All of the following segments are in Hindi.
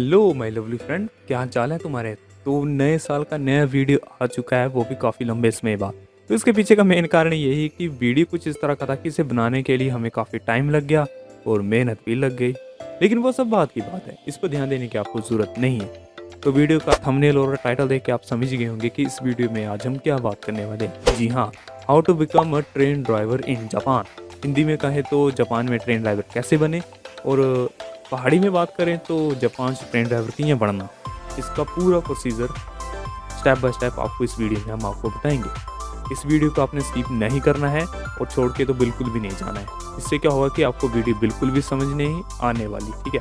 हेलो माय लवली फ्रेंड, क्या हाल चाल है तुम्हारे। तो नए साल का नया वीडियो आ चुका है, वो भी काफ़ी लंबे समय बाद। तो इसके पीछे का मेन कारण यही है कि वीडियो कुछ इस तरह का था कि इसे बनाने के लिए हमें काफ़ी टाइम लग गया और मेहनत भी लग गई। लेकिन वो सब बात की बात है, इस पर ध्यान देने की आपको ज़रूरत नहीं है। तो वीडियो का थंबनेल और टाइटल देख के आप समझ गए होंगे कि इस वीडियो में आज हम क्या बात करने वाले हैं। जी हाँ, how to become a train driver in Japan. Hindi में कहें तो जापान में ट्रेन ड्राइवर कैसे बने, और पहाड़ी में बात करें तो जापान से ट्रेन ड्राइवर की बनना। इसका पूरा प्रोसीजर स्टेप बाय स्टेप आपको इस वीडियो में हम आपको बताएंगे। इस वीडियो को आपने स्किप नहीं करना है और छोड़ के तो बिल्कुल भी नहीं जाना है। इससे क्या होगा कि आपको वीडियो बिल्कुल भी समझ नहीं आने वाली, ठीक है।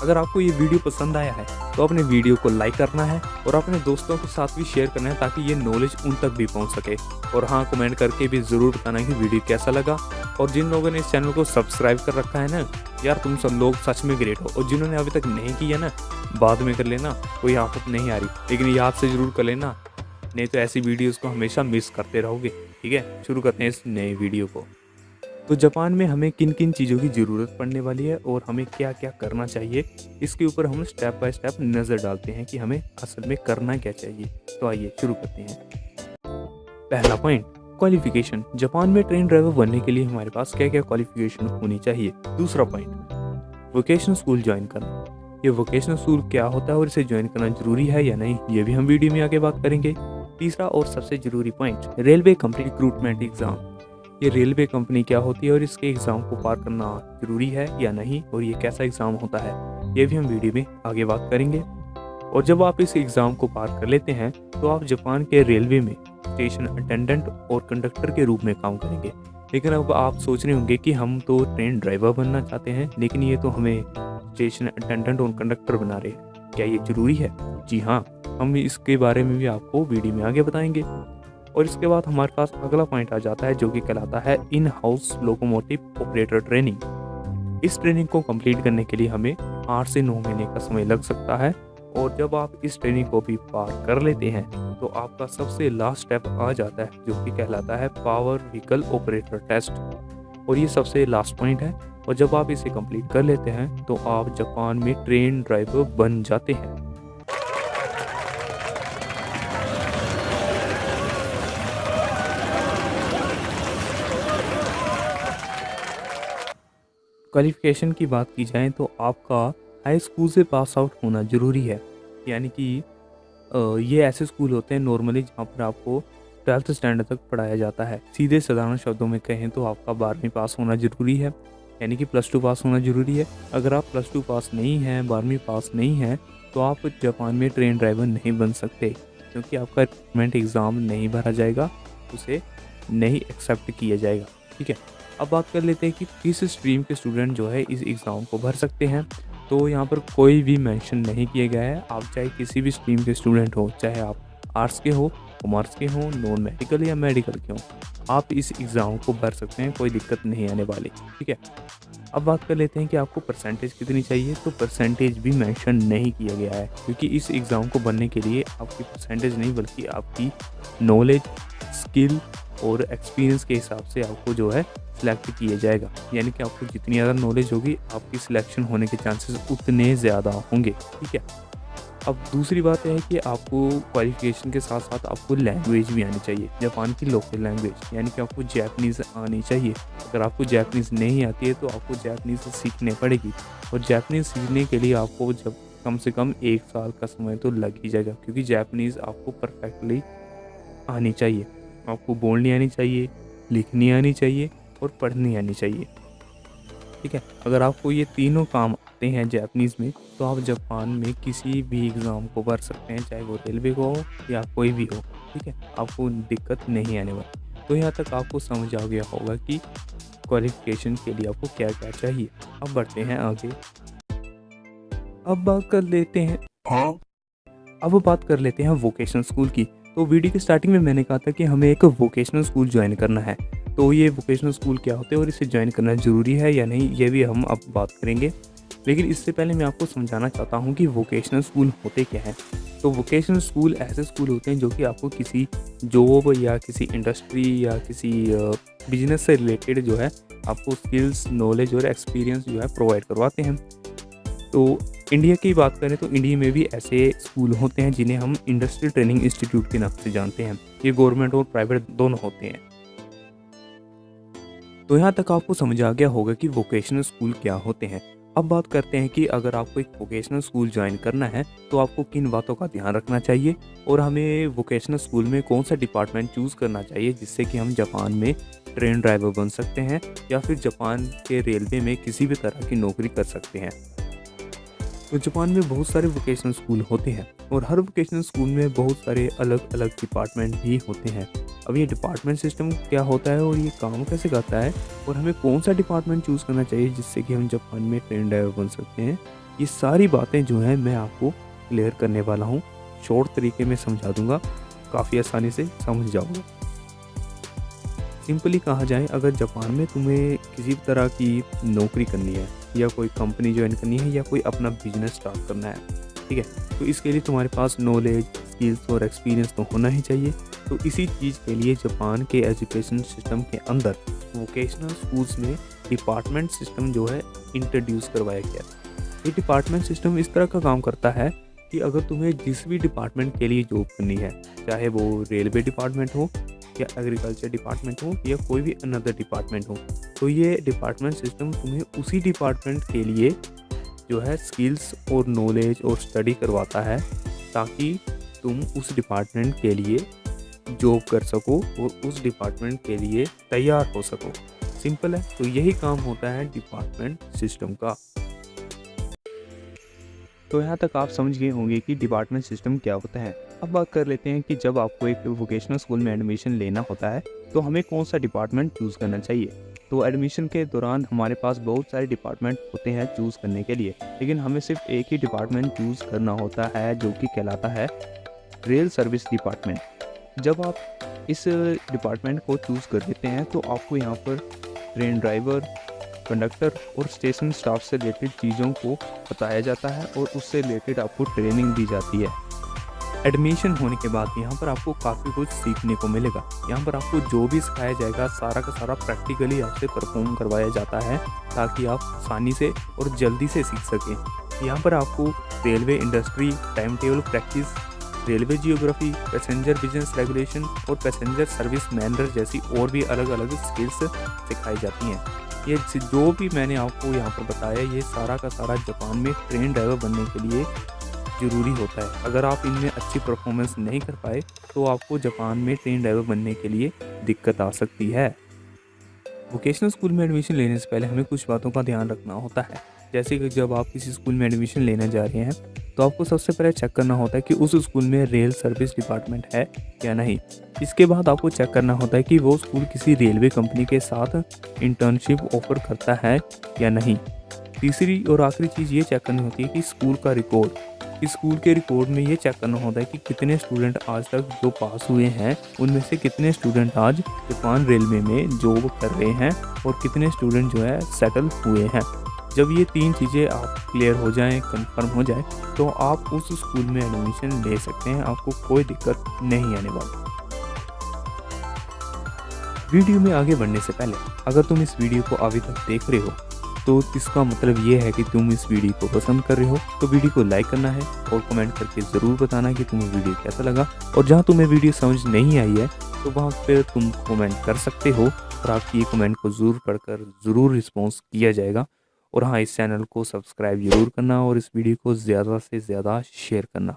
अगर आपको ये वीडियो पसंद आया है तो अपने वीडियो को लाइक करना है और अपने दोस्तों के साथ भी शेयर करना है, ताकि ये नॉलेज उन तक भी पहुंच सके। और हाँ, कमेंट करके भी ज़रूर बताना कि वीडियो कैसा लगा। और जिन लोगों ने इस चैनल को सब्सक्राइब कर रखा है ना, यार तुम सब लोग सच में ग्रेट हो। और जिन्होंने अभी तक नहीं किया ना, बाद में कर लेना, कोई आफत नहीं आ रही, लेकिन याद से ज़रूर कर लेना, नहीं तो ऐसी वीडियोज़ को हमेशा मिस करते रहोगे। ठीक है, शुरू करते हैं इस नए वीडियो को। तो जापान में हमें किन किन चीज़ों की ज़रूरत पड़ने वाली है और हमें क्या क्या करना चाहिए, इसके ऊपर हम स्टेप बाय स्टेप नज़र डालते हैं कि हमें असल में करना क्या चाहिए। तो आइए शुरू करते हैं। पहला पॉइंट, क्वालिफिकेशन। जापान में ट्रेन ड्राइवर बनने के लिए हमारे पास क्या क्या क्वालिफिकेशन होनी चाहिए। दूसरा पॉइंट, वोकेशनल स्कूल ज्वाइन करना। ये वोकेशनल स्कूल क्या होता है और इसे ज्वाइन करना जरूरी है या नहीं, ये भी हम वीडियो में आगे बात करेंगे। तीसरा और सबसे जरूरी point, railway company recruitment exam. ये रेलवे कंपनी क्या होती है और इसके एग्ज़ाम को पार करना ज़रूरी है या नहीं, और ये कैसा एग्ज़ाम होता है, ये भी हम वीडियो में आगे बात करेंगे। और जब आप इस एग्ज़ाम को पार कर लेते हैं तो आप जापान के रेलवे में स्टेशन अटेंडेंट और कंडक्टर के रूप में काम करेंगे। लेकिन अब आप सोच रहे होंगे कि हम तो ट्रेन ड्राइवर बनना चाहते हैं, लेकिन ये तो हमें स्टेशन अटेंडेंट और कंडक्टर बना रहे हैं, क्या ये ज़रूरी है? जी हाँ, हम इसके बारे में भी आपको वीडियो में आगे बताएंगे। और इसके बाद हमारे पास अगला पॉइंट आ जाता है, जो कि कहलाता है in house locomotive operator training. इस ट्रेनिंग को कंप्लीट करने के लिए हमें 8 से 9 महीने का समय लग सकता है। और जब आप इस ट्रेनिंग को भी पार कर लेते हैं तो आपका सबसे लास्ट स्टेप आ जाता है, जो कि कहलाता है पावर व्हीकल ऑपरेटर टेस्ट। और ये सबसे लास्ट पॉइंट है। और जब आप इसे कंप्लीट कर लेते हैं तो आप जापान में ट्रेन ड्राइवर बन जाते हैं। क्वालिफिकेशन की बात की जाए तो आपका हाई स्कूल से पास आउट होना ज़रूरी है। यानी कि ये ऐसे स्कूल होते हैं नॉर्मली जहाँ पर आपको 12th स्टैंडर्ड तक पढ़ाया जाता है। सीधे साधारण शब्दों में कहें तो आपका 12वीं पास होना ज़रूरी है, यानी कि +2 पास होना ज़रूरी है। अगर आप +2 पास नहीं हैं, 12वीं पास नहीं हैं, तो आप जापान में ट्रेन ड्राइवर नहीं बन सकते, क्योंकि आपका रिक्रूटमेंट एग्ज़ाम नहीं भरा जाएगा, उसे नहीं एक्सेप्ट किया जाएगा। ठीक है, अब बात कर लेते हैं कि किस स्ट्रीम के स्टूडेंट जो है इस एग्ज़ाम को भर सकते हैं। तो यहाँ पर कोई भी मेंशन नहीं किया गया है। आप चाहे किसी भी स्ट्रीम के स्टूडेंट हो, चाहे आप आर्ट्स के हो, कॉमर्स के हो, नॉन मेडिकल या मेडिकल के हो, आप इस एग्ज़ाम को भर सकते हैं, कोई दिक्कत नहीं आने वाली। ठीक है, अब बात कर लेते हैं कि आपको परसेंटेज कितनी चाहिए। तो परसेंटेज भी मेंशन नहीं किया गया है, क्योंकि इस एग्ज़ाम को भरने के लिए आपकी परसेंटेज नहीं, बल्कि आपकी नॉलेज, स्किल और एक्सपीरियंस के हिसाब से आपको जो है सिलेक्ट किया जाएगा। यानी कि आपको जितनी ज़्यादा नॉलेज होगी, आपकी सिलेक्शन होने के चांसेस उतने ज़्यादा होंगे। ठीक है, अब दूसरी बात यह है कि आपको क्वालिफिकेशन के साथ साथ आपको लैंग्वेज भी आनी चाहिए, जापान की लोकल लैंग्वेज, यानी कि आपको जैपनीज़ आनी चाहिए। अगर आपको जैपनीज़ नहीं आती है तो आपको जैपनीज़ सीखने पड़ेगी। और जैपनीज़ सीखने के लिए आपको जब कम से कम 1 साल का समय तो लग ही जाएगा, क्योंकि जैपनीज़ आपको परफेक्टली आनी चाहिए। आपको बोलनी आनी चाहिए, लिखनी आनी चाहिए और पढ़नी आनी चाहिए। ठीक है, अगर आपको ये तीनों काम आते हैं जापानीज़ में, तो आप जापान में किसी भी एग्ज़ाम को भर सकते हैं, चाहे वो रेलवे को हो या कोई भी हो। ठीक है, आपको दिक्कत नहीं आने वाली। तो यहाँ तक आपको समझ आ गया होगा कि क्वालिफिकेशन के लिए आपको क्या क्या चाहिए। अब बढ़ते हैं आगे। अब बात कर लेते हैं वोकेशनल स्कूल की। तो वीडियो की स्टार्टिंग में मैंने कहा था कि हमें एक वोकेशनल स्कूल ज्वाइन करना है। तो ये वोकेशनल स्कूल क्या होते हैं और इसे ज्वाइन करना ज़रूरी है या नहीं, ये भी हम अब बात करेंगे। लेकिन इससे पहले मैं आपको समझाना चाहता हूँ कि वोकेशनल स्कूल होते क्या हैं। तो वोकेशनल स्कूल ऐसे स्कूल होते हैं जो कि आपको किसी जॉब या किसी इंडस्ट्री या किसी बिजनेस से रिलेटेड जो है आपको स्किल्स, नॉलेज और एक्सपीरियंस जो है प्रोवाइड करवाते हैं। तो इंडिया की बात करें तो इंडिया में भी ऐसे स्कूल होते हैं जिन्हें हम इंडस्ट्रियल ट्रेनिंग इंस्टीट्यूट के नाम से जानते हैं। ये गवर्नमेंट और प्राइवेट दोनों होते हैं। तो यहाँ तक आपको समझ आ गया होगा कि वोकेशनल स्कूल क्या होते हैं। अब बात करते हैं कि अगर आपको एक वोकेशनल स्कूल ज्वाइन करना है तो आपको किन बातों का ध्यान रखना चाहिए और हमें वोकेशनल स्कूल में कौन सा डिपार्टमेंट चूज़ करना चाहिए जिससे कि हम जापान में ट्रेन ड्राइवर बन सकते हैं या फिर जापान के रेलवे में किसी भी तरह की नौकरी कर सकते हैं। तो जापान में बहुत सारे वोकेशनल स्कूल होते हैं और हर वोकेशनल स्कूल में बहुत सारे अलग अलग डिपार्टमेंट भी होते हैं। अब ये डिपार्टमेंट सिस्टम क्या होता है और ये काम कैसे करता है और हमें कौन सा डिपार्टमेंट चूज़ करना चाहिए जिससे कि हम जापान में ट्रेन ड्राइवर बन सकते हैं, ये सारी बातें जो हैं मैं आपको क्लियर करने वाला हूँ। शॉर्ट तरीके में समझा दूंगा, काफ़ी आसानी से समझ जाओगे। सिंपली कहा जाए, अगर जापान में तुम्हें किसी भी तरह की नौकरी करनी है या कोई कंपनी ज्वाइन करनी है या कोई अपना बिजनेस स्टार्ट करना है, ठीक है, तो इसके लिए तुम्हारे पास नॉलेज, स्किल्स और एक्सपीरियंस तो होना ही चाहिए। तो इसी चीज़ के लिए जापान के एजुकेशन सिस्टम के अंदर वोकेशनल स्कूल्स में डिपार्टमेंट सिस्टम जो है इंट्रोड्यूस करवाया गया। ये डिपार्टमेंट सिस्टम इस तरह का काम करता है कि अगर तुम्हें जिस भी डिपार्टमेंट के लिए जॉब करनी है, चाहे वो रेलवे डिपार्टमेंट हो या एग्रीकल्चर डिपार्टमेंट हो या कोई भी अनदर डिपार्टमेंट हो, तो ये डिपार्टमेंट सिस्टम तुम्हें उसी डिपार्टमेंट के लिए जो है स्किल्स और नॉलेज और स्टडी करवाता है ताकि तुम उस डिपार्टमेंट के लिए जॉब कर सको और उस डिपार्टमेंट के लिए तैयार हो सको। सिंपल है। तो यही काम होता है डिपार्टमेंट सिस्टम का। तो यहाँ तक आप समझ गए होंगे कि डिपार्टमेंट सिस्टम क्या होता है। अब बात कर लेते हैं कि जब आपको एक वोकेशनल स्कूल में एडमिशन लेना होता है तो हमें कौन सा डिपार्टमेंट चूज़ करना चाहिए। तो एडमिशन के दौरान हमारे पास बहुत सारे डिपार्टमेंट होते हैं चूज़ करने के लिए, लेकिन हमें सिर्फ एक ही डिपार्टमेंट चूज़ करना होता है जो कि कहलाता है रेल सर्विस डिपार्टमेंट। जब आप इस डिपार्टमेंट को चूज़ कर देते हैं तो आपको यहाँ पर ट्रेन ड्राइवर, कंडक्टर और स्टेशन स्टाफ से रिलेटेड चीज़ों को बताया जाता है और उससे रिलेटेड आपको ट्रेनिंग दी जाती है। एडमिशन होने के बाद यहाँ पर आपको काफ़ी कुछ सीखने को मिलेगा। यहाँ पर आपको जो भी सिखाया जाएगा सारा का सारा प्रैक्टिकली आपसे परफॉर्म करवाया जाता है ताकि आप आसानी से और जल्दी से सीख सकें। यहाँ पर आपको railway industry, time table practice, railway geography, passenger business regulation और पैसेंजर सर्विस मैनर जैसी और भी अलग अलग स्किल्स सिखाई जाती हैं। ये जो भी मैंने आपको यहाँ पर बताया ये सारा का सारा जापान में ट्रेन ड्राइवर बनने के लिए ज़रूरी होता है। अगर आप इनमें अच्छी परफॉर्मेंस नहीं कर पाए तो आपको जापान में ट्रेन ड्राइवर बनने के लिए दिक्कत आ सकती है। वोकेशनल स्कूल में एडमिशन लेने से पहले हमें कुछ बातों का ध्यान रखना होता है। जैसे कि जब आप किसी स्कूल में एडमिशन लेने जा रहे हैं तो आपको सबसे पहले चेक करना होता है कि उस स्कूल में रेल सर्विस डिपार्टमेंट है या नहीं। इसके बाद आपको चेक करना होता है कि वो स्कूल किसी रेलवे कंपनी के साथ इंटर्नशिप ऑफर करता है या नहीं। तीसरी और आखिरी चीज़ ये चेक करनी होती है कि स्कूल का रिकॉर्ड, इस स्कूल के रिकॉर्ड में ये चेक करना होता है कि कितने स्टूडेंट आज तक जो पास हुए हैं उनमें से कितने स्टूडेंट आज जापान रेलवे में जॉब कर रहे हैं और कितने स्टूडेंट जो है सेटल हुए हैं। जब ये तीन चीज़ें आप क्लियर हो जाएं, कंफर्म हो जाए, तो आप उस स्कूल में एडमिशन ले सकते हैं। आपको कोई दिक्कत नहीं आने वाली। वीडियो में आगे बढ़ने से पहले अगर तुम इस वीडियो को अभी तक देख रहे हो तो इसका मतलब ये है कि तुम इस वीडियो को पसंद कर रहे हो। तो वीडियो को लाइक करना है और कमेंट करके ज़रूर बताना कि तुम्हें वीडियो कैसा लगा। और जहाँ तुम्हें वीडियो समझ नहीं आई है तो वहाँ पर तुम कमेंट कर सकते हो और आपकी ये कमेंट को ज़रूर पढ़कर ज़रूर रिस्पॉन्स किया जाएगा। और हाँ, इस चैनल को सब्सक्राइब ज़रूर करना और इस वीडियो को ज़्यादा से ज़्यादा शेयर करना।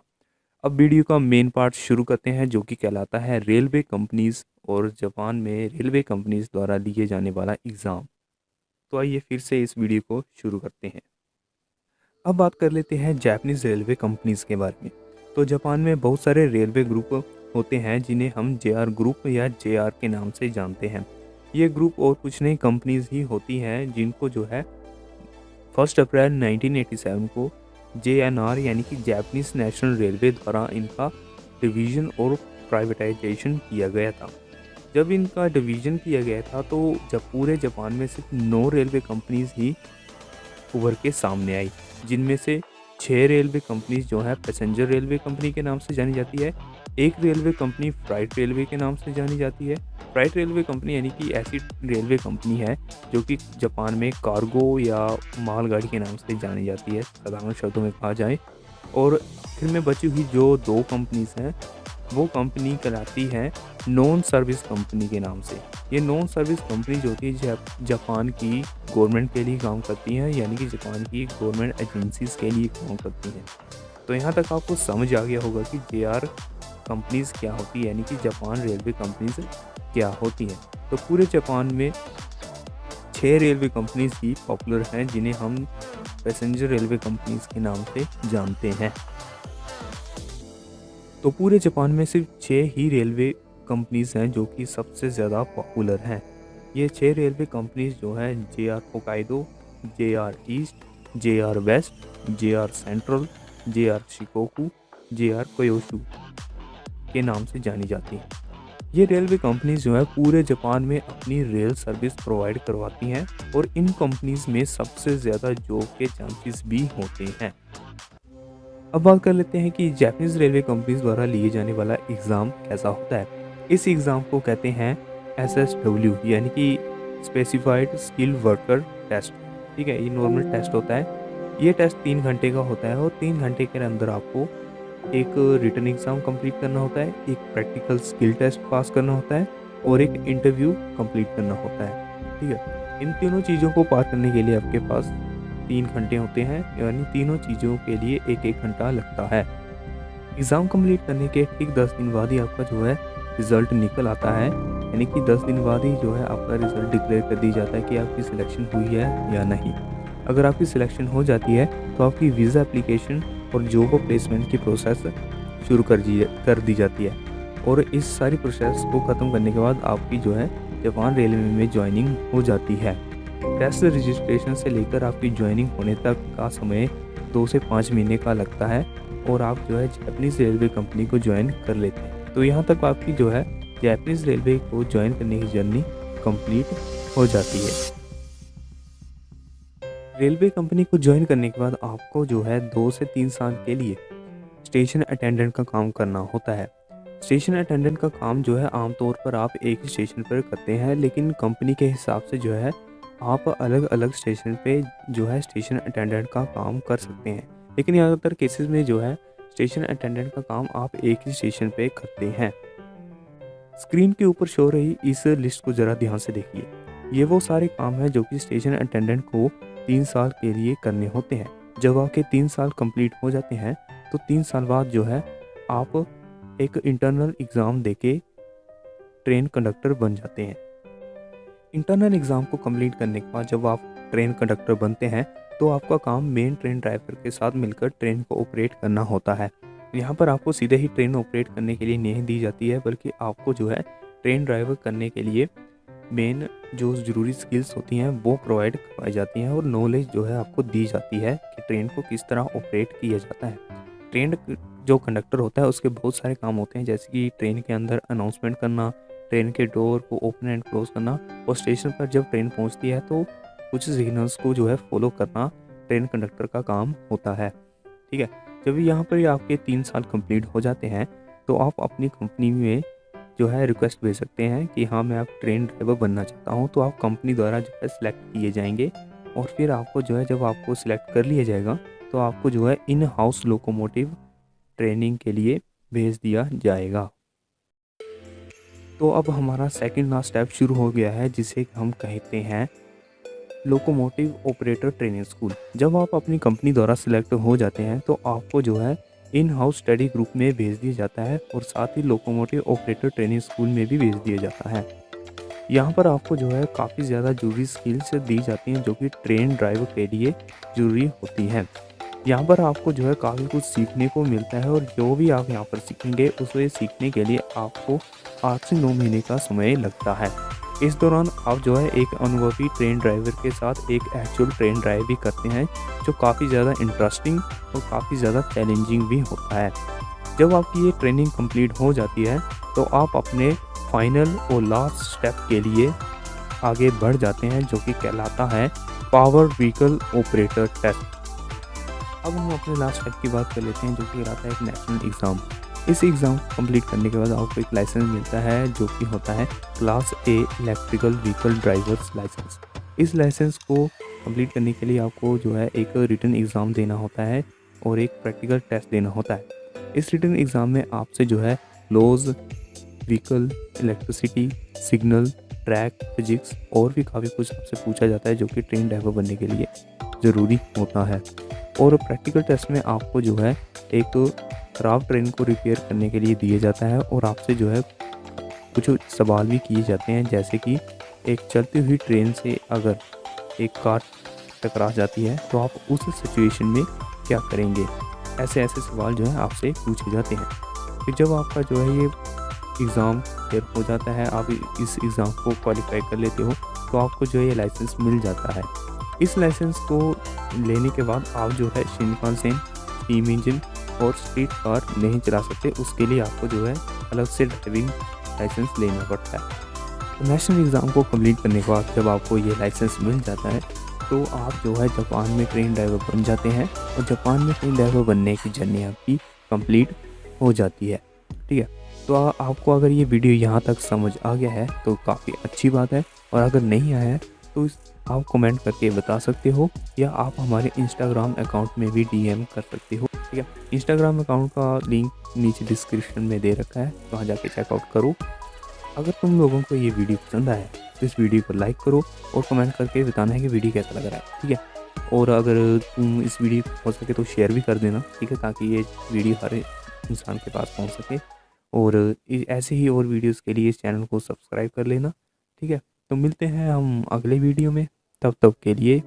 अब वीडियो का मेन पार्ट शुरू करते हैं जो कि कहलाता है रेलवे कंपनीज़ और जापान में रेलवे कंपनीज़ द्वारा लिए जाने वाला एग्ज़ाम। तो आइए फिर से इस वीडियो को शुरू करते हैं। अब बात कर लेते हैं जापानीज़ रेलवे कंपनीज़ के बारे में। तो जापान में बहुत सारे रेलवे ग्रुप होते हैं जिन्हें हम JR ग्रुप या JR के नाम से जानते हैं। ये ग्रुप और कुछ नई कंपनीज़ ही होती हैं जिनको जो है 1 अप्रैल 1987 को JNR यानी कि जापानीज़ नेशनल रेलवे द्वारा इनका डिवीज़न और प्राइवेटाइजेशन किया गया था। जब इनका डिवीज़न किया गया था तो जब पूरे जापान में सिर्फ 9 रेलवे कंपनीज़ ही उभर के सामने आई, जिनमें से 6 रेलवे कंपनीज़ जो है पैसेंजर रेलवे कंपनी के नाम से जानी जाती है, एक रेलवे कंपनी फ्राइट रेलवे के नाम से जानी जाती है। फ्राइट रेलवे कंपनी यानी कि ऐसी रेलवे कंपनी है जो कि जापान में कार्गो या मालगाड़ी के नाम से जानी जाती है, साधारण शब्दों में कहा जाए। और आखिर में बची हुई जो 2 कंपनीज़ हैं, वो कंपनी कहलाती है नॉन सर्विस कंपनी के नाम से। ये नॉन सर्विस कंपनी जो होती है जापान की गवर्नमेंट के लिए काम करती हैं, यानी कि जापान की गवर्नमेंट एजेंसीज़ के लिए काम करती हैं। तो यहाँ तक आपको समझ आ गया होगा कि JR कंपनीज़ क्या होती है, यानी कि जापान रेलवे कंपनीज़ क्या होती हैं। तो पूरे जापान में 6 रेलवे कंपनीज़ ही पॉपुलर हैं, जिन्हें हम पैसेंजर रेलवे कंपनीज़ के नाम से जानते हैं। तो पूरे जापान में सिर्फ 6 ही रेलवे कंपनीज़ हैं जो कि सबसे ज़्यादा पॉपुलर हैं। ये 6 रेलवे कंपनीज़ जो हैं JR Hokkaido, JR east, JR west, JR central, JR Shikoku, JR Kyoto के नाम से जानी जाती हैं। ये रेलवे कंपनीज़ जो है पूरे जापान में अपनी रेल सर्विस प्रोवाइड करवाती हैं और इन कंपनीज़ में सबसे ज़्यादा जॉब के चांसेस भी होते हैं। अब बात कर लेते हैं कि जापानीज़ रेलवे कंपनीज़ द्वारा लिए जाने वाला एग्ज़ाम कैसा होता है। इस एग्ज़ाम को कहते हैं SSW, यानी कि स्पेसिफाइड स्किल वर्कर टेस्ट। ठीक है, ये नॉर्मल टेस्ट होता है। ये टेस्ट 3 घंटे का होता है और 3 घंटे के अंदर आपको एक रिटन एग्ज़ाम कंप्लीट करना होता है, एक प्रैक्टिकल स्किल टेस्ट पास करना होता है और एक इंटरव्यू कंप्लीट करना होता है। ठीक है, इन तीनों चीज़ों को पार करने के लिए आपके पास 3 घंटे होते हैं, यानी तीनों चीज़ों के लिए 1-1 घंटा लगता है। एग्ज़ाम कंप्लीट करने के ठीक 10 दिन बाद ही आपका जो है रिज़ल्ट निकल आता है, यानी कि 10 दिन बाद ही जो है आपका रिज़ल्ट डिक्लेयर कर दी जाता है कि आपकी सिलेक्शन हुई है या नहीं। अगर आपकी सिलेक्शन हो जाती है तो आपकी वीज़ा एप्लीकेशन और जॉब प्लेसमेंट की प्रोसेस शुरू कर दी जाती है। और इस सारी प्रोसेस को ख़त्म करने के बाद आपकी जो है जापान रेलवे में ज्वाइनिंग हो जाती है। टेस्ट रजिस्ट्रेशन से लेकर आपकी ज्वाइनिंग होने तक का समय 2 से 5 महीने का लगता है और आप जो है जापानीज़ रेलवे कंपनी को ज्वाइन कर लेते हैं। तो यहाँ तक आपकी जो है जापानीज़ रेलवे को ज्वाइन करने की जर्नी कंप्लीट हो जाती है। रेलवे कंपनी को ज्वाइन करने के बाद आपको जो है 2 से 3 साल के लिए स्टेशन अटेंडेंट का काम करना होता है। स्टेशन अटेंडेंट का काम जो है आमतौर पर आप एक ही स्टेशन पर करते हैं, लेकिन कंपनी के हिसाब से जो है आप अलग अलग स्टेशन पे जो है स्टेशन अटेंडेंट का काम कर सकते हैं। लेकिन ज़्यादातर केसेस में जो है स्टेशन अटेंडेंट का काम आप एक ही स्टेशन पे करते हैं। स्क्रीन के ऊपर शो रही इस लिस्ट को ज़रा ध्यान से देखिए। ये वो सारे काम हैं जो कि स्टेशन अटेंडेंट को 3 साल के लिए करने होते हैं। जब आपके 3 साल कंप्लीट हो जाते हैं तो 3 साल बाद जो है आप एक इंटरनल एग्ज़ाम देके ट्रेन कंडक्टर बन जाते हैं। इंटरनल एग्ज़ाम को कंप्लीट करने के बाद जब आप ट्रेन कंडक्टर बनते हैं तो आपका काम मेन ट्रेन ड्राइवर के साथ मिलकर ट्रेन को ऑपरेट करना होता है। यहाँ पर आपको सीधे ही ट्रेन ऑपरेट करने के लिए नहीं दी जाती है, बल्कि आपको जो है ट्रेन ड्राइवर करने के लिए मेन जो ज़रूरी स्किल्स होती हैं वो प्रोवाइड करवाई जाती हैं और नॉलेज जो है आपको दी जाती है कि ट्रेन को किस तरह ऑपरेट किया जाता है। ट्रेन जो कंडक्टर होता है उसके बहुत सारे काम होते हैं, जैसे कि ट्रेन के अंदर अनाउंसमेंट करना, ट्रेन के डोर को ओपन एंड क्लोज करना और स्टेशन पर जब ट्रेन पहुंचती है तो कुछ सिग्नल्स को जो है फॉलो करना ट्रेन कंडक्टर का काम होता है। ठीक है, जब यहाँ पर आपके 3 साल कंप्लीट हो जाते हैं तो आप अपनी कंपनी में जो है रिक्वेस्ट भेज सकते हैं कि हाँ मैं आप ट्रेन ड्राइवर बनना चाहता हूँ। तो आप कंपनी द्वारा जो है सिलेक्ट किए जाएंगे और फिर आपको जो है जब आपको सिलेक्ट कर लिया जाएगा तो आपको जो है इन हाउस लोकोमोटिव ट्रेनिंग के लिए भेज दिया जाएगा। तो अब हमारा सेकंड लास्ट स्टेप शुरू हो गया है, जिसे हम कहते हैं लोकोमोटिव ऑपरेटर ट्रेनिंग स्कूल। जब आप अपनी कंपनी द्वारा सिलेक्ट हो जाते हैं तो आपको जो है इन हाउस स्टडी ग्रुप में भेज दिया जाता है और साथ ही लोकोमोटिव ऑपरेटर ट्रेनिंग स्कूल में भी भेज दिया जाता है। यहाँ पर आपको जो है काफ़ी ज़्यादा जरूरी स्किल्स दी जाती हैं जो कि ट्रेन ड्राइवर के लिए ज़रूरी होती हैं। यहाँ पर आपको जो है काफ़ी कुछ सीखने को मिलता है और जो भी आप यहाँ पर सीखेंगे उसे सीखने के लिए आपको 8 से 9 महीने का समय लगता है। इस दौरान आप जो है एक अनुभवी ट्रेन ड्राइवर के साथ एक एक्चुअल ट्रेन ड्राइव भी करते हैं, जो काफ़ी ज़्यादा इंटरेस्टिंग और काफ़ी ज़्यादा चैलेंजिंग भी होता है। जब आपकी ये ट्रेनिंग कंप्लीट हो जाती है तो आप अपने फाइनल और लास्ट स्टेप के लिए आगे बढ़ जाते हैं, जो कि कहलाता है पावर व्हीकल ऑपरेटर टेस्ट। अब हम अपने लास्ट स्टेप की बात कर लेते हैं, जो कि कहलाता है एक नेशनल एग्ज़ाम। इस एग्ज़ाम कंप्लीट करने के बाद आपको एक लाइसेंस मिलता है जो कि होता है class A electrical vehicle driver's licence. इस लाइसेंस को कंप्लीट करने के लिए आपको जो है एक रिटन एग्ज़ाम देना होता है और एक प्रैक्टिकल टेस्ट देना होता है। इस रिटन एग्ज़ाम में आपसे जो है laws, vehicle, electricity, signal, track, physics और भी काफ़ी कुछ आपसे पूछा जाता है जो कि ट्रेन ड्राइवर बनने के लिए ज़रूरी होता है। और प्रैक्टिकल टेस्ट में आपको जो है एक ख़राब ट्रेन को रिपेयर करने के लिए दिया जाता है और आपसे जो है कुछ सवाल भी किए जाते हैं, जैसे कि एक चलती हुई ट्रेन से अगर एक कार टकरा जाती है तो आप उस सिचुएशन में क्या करेंगे। ऐसे ऐसे सवाल जो है आपसे पूछे जाते हैं। फिर जब आपका जो है ये एग्ज़ाम क्लियर हो जाता है, आप इस एग्ज़ाम को क्वालिफाई कर लेते हो, तो आपको जो है ये लाइसेंस मिल जाता है। इस लाइसेंस को लेने के बाद आप जो है शिनकानसेन, स्टीम इंजन और स्ट्रीट कार नहीं चला सकते। उसके लिए आपको जो है अलग से ड्राइविंग लाइसेंस लेना पड़ता है। तो नेशनल एग्ज़ाम को कंप्लीट करने के बाद जब आपको ये लाइसेंस मिल जाता है तो आप जो है जापान में ट्रेन ड्राइवर बन जाते हैं और जापान में ट्रेन ड्राइवर बनने की जर्नी आपकी कंप्लीट हो जाती है। ठीक है, तो आपको अगर ये वीडियो यहाँ तक समझ आ गया है तो काफ़ी अच्छी बात है, और अगर नहीं आया है तो आप कमेंट करके बता सकते हो या आप हमारे इंस्टाग्राम अकाउंट में भी डीएम कर सकते हो। ठीक है, इंस्टाग्राम अकाउंट का लिंक नीचे डिस्क्रिप्शन में दे रखा है, वहाँ जाके चेकआउट करो। अगर तुम लोगों को ये वीडियो पसंद आया तो इस वीडियो को लाइक करो और कमेंट करके बताना है कि वीडियो कैसा लग रहा है। ठीक है, और अगर तुम इस वीडियो को हो सके तो शेयर भी कर देना। ठीक है, ताकि ये वीडियो हर इंसान के पास पहुंच सके, और ऐसे ही और वीडियोस के लिए इस चैनल को सब्सक्राइब कर लेना। ठीक है, तो मिलते हैं हम अगले वीडियो में, तब तक के लिए